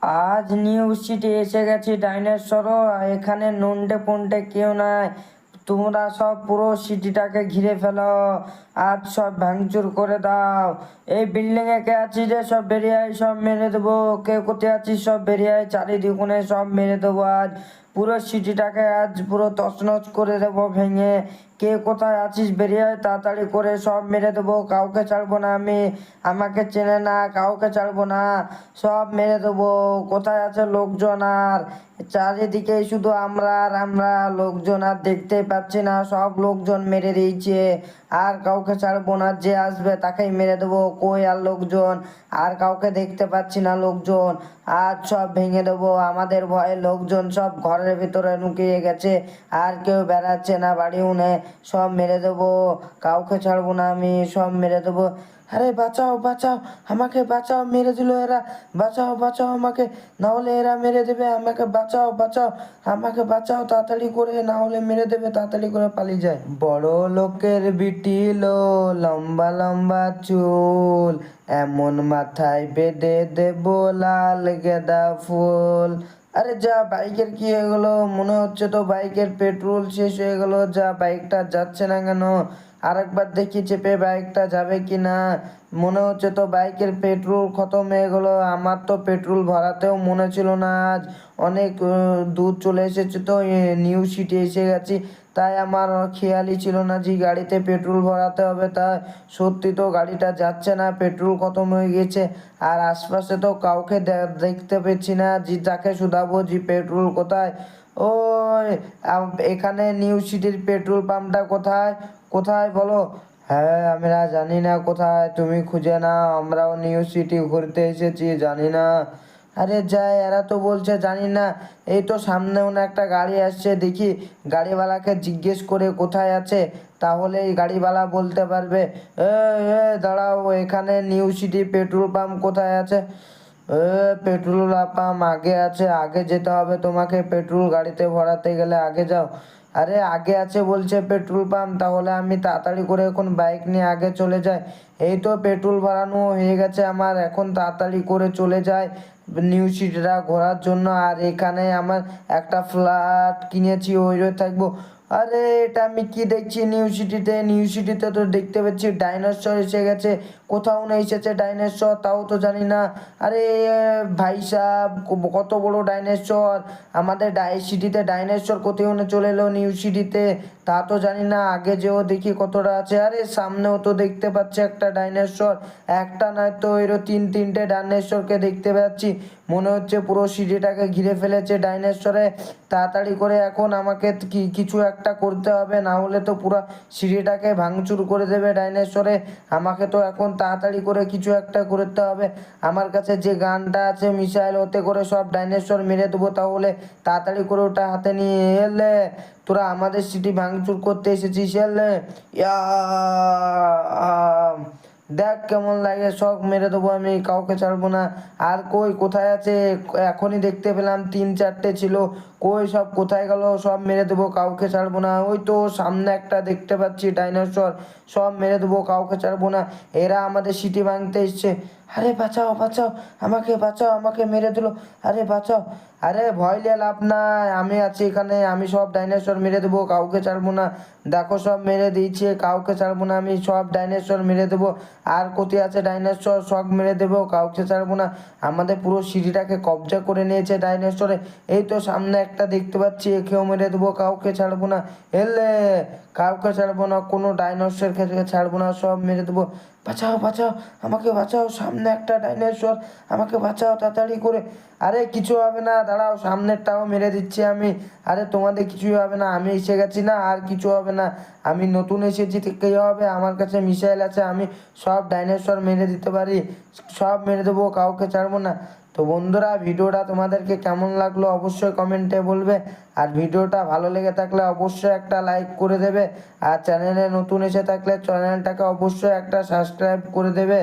আজ new city এসে গেছি ডাইনোসরও। এখানে নন্টে ফন্টে কেউ নাই। তোমরা সব পুরো সিটিটাকে ঘিরে ফেলো। আজ সব ভাঙচুর করে দাও। এই বিল্ডিং এ কে আছিস রে? সব বেরিয়ে আয়, সব মেরে দেবো। কে কোথায় আছিস সব বেরিয়ে আয়, চারিদিকে সব মেরে দেবো আজ। পুরো সিটিটাকে আজ পুরো তছনছ করে দেবো ভেঙে। কে কোথায় আছিস বেরিয়ে আয় তাড়াতাড়ি করে, সব মেরে দেবো, কাউকে ছাড়বো না আমি। আমাকে চেনে না, কাউকে ছাড়বো না, সব মেরে দেবো। কোথায় আছে লোকজন? আর চারিদিকে শুধু আমরা আর আমরা, লোকজন আর দেখতে পাচ্ছি না, সব লোকজন মেরে দিয়েছে। আর কাউকে ছাড়বো না, যে আসবে তাকেই মেরে দেবো। কই আর লোকজন? আর কাউকে দেখতে পাচ্ছি না লোকজন। আজ সব ভেঙে দেবো। আমাদের ভয়ে লোকজন সব ঘরের ভিতরে লুকিয়ে গেছে, আর কেউ বেড়াচ্ছে না বাড়ি উনে। সব মেরে দেবো, কাউকে ছাড়বো না আমি, সব মেরে দেবো। আরে বাঁচাও বাঁচাও, আমাকে বাঁচাও, মেরে দিল এরা। বাঁচাও বাঁচাও আমাকে, না হলে এরা মেরে দেবে আমাকে। বাঁচাও বাঁচাও, আমাকে বাঁচাও তাড়াতাড়ি করে, না হলে মেরে দেবে। তাড়াতাড়ি করে পালিয়ে যায়। বড় লোকের বিটি লো, লম্বা লম্বা চুল, এমন মাথায় বেঁধে দেব লাল গেঁদা ফুল। আরে যা, বাইকের কি হয়ে গেলো? মনে হচ্ছে তো বাইকের পেট্রোল শেষ হয়ে গেল। যা, বাইকটা যাচ্ছে না কেন? আরেকবার দেখি চেপে বাইকটা যাবে কি না। মনে হচ্ছে তো বাইকের পেট্রোল খতম হয়ে গেলো। আমার তো পেট্রোল ভরাতেও মনে ছিল না আজ। অনেক দূর চলে এসেছে তো, নিউ সিটি এসে গেছি। তাই আমার খেয়ালই ছিল না যে গাড়িতে পেট্রোল ভরাতে হবে। তাই সত্যি তো গাড়িটা যাচ্ছে না, পেট্রোল খতম হয়ে গেছে। আর আশপাশে তো কাউকে দেখতে পেয়েছি না, যে যাকে শুধাবো যে পেট্রোল কোথায়। ওই এখানে নিউ সিটির পেট্রোল পাম্পটা কোথায়? কোথায় বলো? হ্যাঁ, আমরা জানি না কোথায়, তুমি খুঁজে নাও, আমরাও নিউ সিটি ঘুরতে এসেছি, জানি না। আরে যাই, এরা তো বলছে জানি না। এই তো সামনেও না একটা গাড়ি আসছে, দেখি গাড়িওয়ালাকে জিজ্ঞেস করে কোথায় আছে, তাহলে এই গাড়িওয়ালা বলতে পারবে। এ দাঁড়াও, এখানে নিউ সিটি পেট্রোল পাম্প কোথায় আছে? পেট্রোল পাম্প আগে আছে, আগে যেতে হবে তোমাকে। পেট্রোল গাড়িতে ভরাতে গেলে আগে যাও। আরে আগে আছে বলছে পেট্রোল পাম্প, তাহলে আমি তাড়াতাড়ি করে এখন বাইক নিয়ে আগে চলে যাই। এই তো পেট্রোল ভরানো হয়ে গেছে আমার, এখন তাড়াতাড়ি করে চলে যায় নিউ সিটিটা ঘোরার জন্য। আর এখানে আমার একটা ফ্ল্যাট কিনেছি, ওই থাকবো। আরে এটা আমি কি দেখছি নিউ সিটিতে? নিউ সিটিতে তো দেখতে পাচ্ছি ডাইনোসর এসে গেছে। কোথাও না এসেছে ডাইনোসর, তাও তো জানি না। আরে ভাই সাহেব, কত বড় ডাইনোসর! আমাদের সিটিতে ডাইনোসর কোথাও না চলে এলো নিউ সিটিতে, তা তো জানি না। আগে যেও দেখি কতটা আছে। আরে সামনেও তো দেখতে পাচ্ছি একটা ডাইনোসর। একটা নয় তো এরও তিনটে ডাইনোসরকে দেখতে পাচ্ছি। মনে হচ্ছে পুরো সিটিটাকে ঘিরে ফেলেছে ডাইনোসরে। তাড়াতাড়ি করে এখন আমাকে কিছু একটা করতে হবে, না হলে তো পুরো সিটিটাকে ভাঙচুর করে দেবে ডাইনোসরে। আমাকে তো এখন তাড়াতাড়ি করে কিছু একটা করতে হবে। আমার কাছে যে গানটা আছে মিসাইল, ওতে করে সব ডাইনোসর মেরে দেবো। তাহলে তাড়াতাড়ি করে ওটা হাতে নিয়ে এলে। তোরা আমাদের সিটি ভাঙচুর করতে এসেছিস? এলে ইয়া, দেখ কেমন লাগে, সব মেরে দেবো আমি, কাউকে ছাড়বো না। আর কই কোথায় আছে? এখনই দেখতে পেলাম 3-4টে ছিল। কই সব কোথায় গেল? সব মেরে দেবো, কাউকে ছাড়বো না। ওই তো সামনে একটা দেখতে পাচ্ছি ডাইনোসর, সব মেরে দেবো, কাউকে ছাড়বো না। এরা আমাদের সিটি ভাঙতে এসছে। আরে বাঁচাও বাঁচাও, আমাকে বাঁচাও, আমাকে মেরে দিল। আরে বাঁচাও। আরে ভয় নিয়ে লাভ নাই, আমি আছি এখানে, আমি সব ডাইনোসর মেরে দেবো, কাউকে ছাড়বো না। দেখো সব মেরে দিয়েছি, কাউকে ছাড়বো না আমি, সব ডাইনোসর মেরে দেবো। আর কোথায় আছে ডাইনোসর? সব মেরে দেবো, কাউকে ছাড়বো না। আমাদের পুরো সিটিটাকে কবজা করে নিয়েছে ডাইনোসরে। এই তো সামনে একটা দেখতে পাচ্ছি, একেও মেরে দেবো, কাউকে ছাড়বো না। এলে কাউকে ছাড়বো না, কোনো ডাইনোসর খেতে ছাড়বো না, সব মেরে দেবো। বাঁচাও বাঁচাও, আমাকে বাঁচাও, সামনে একটা ডাইনোসর, আমাকে বাঁচাও তাড়াতাড়ি করে। আরে কিছু হবে না, দাঁড়াও, সামনেরটাও মেরে দিচ্ছি আমি। আরে তোমাদের কিছুই হবে না, আমি এসে গেছি না, আর কিছু হবে না। আমি নতুন এসেছি, থেকেই হবে, আমার কাছে মিসাইল আছে, আমি সব ডাইনোসর মেরে দিতে পারি, সব মেরে দেবো, কাউকে ছাড়বো না। তো বন্ধুরা, ভিডিওটা তোমাদেরকে কেমন লাগলো অবশ্যই কমেন্টে বলবে। আর ভিডিওটা ভালো লেগে থাকলে অবশ্যই একটা লাইক করে দেবে। আর চ্যানেলে নতুন এসে থাকলে চ্যানেলটাকে অবশ্যই একটা সাবস্ক্রাইব করে দেবে।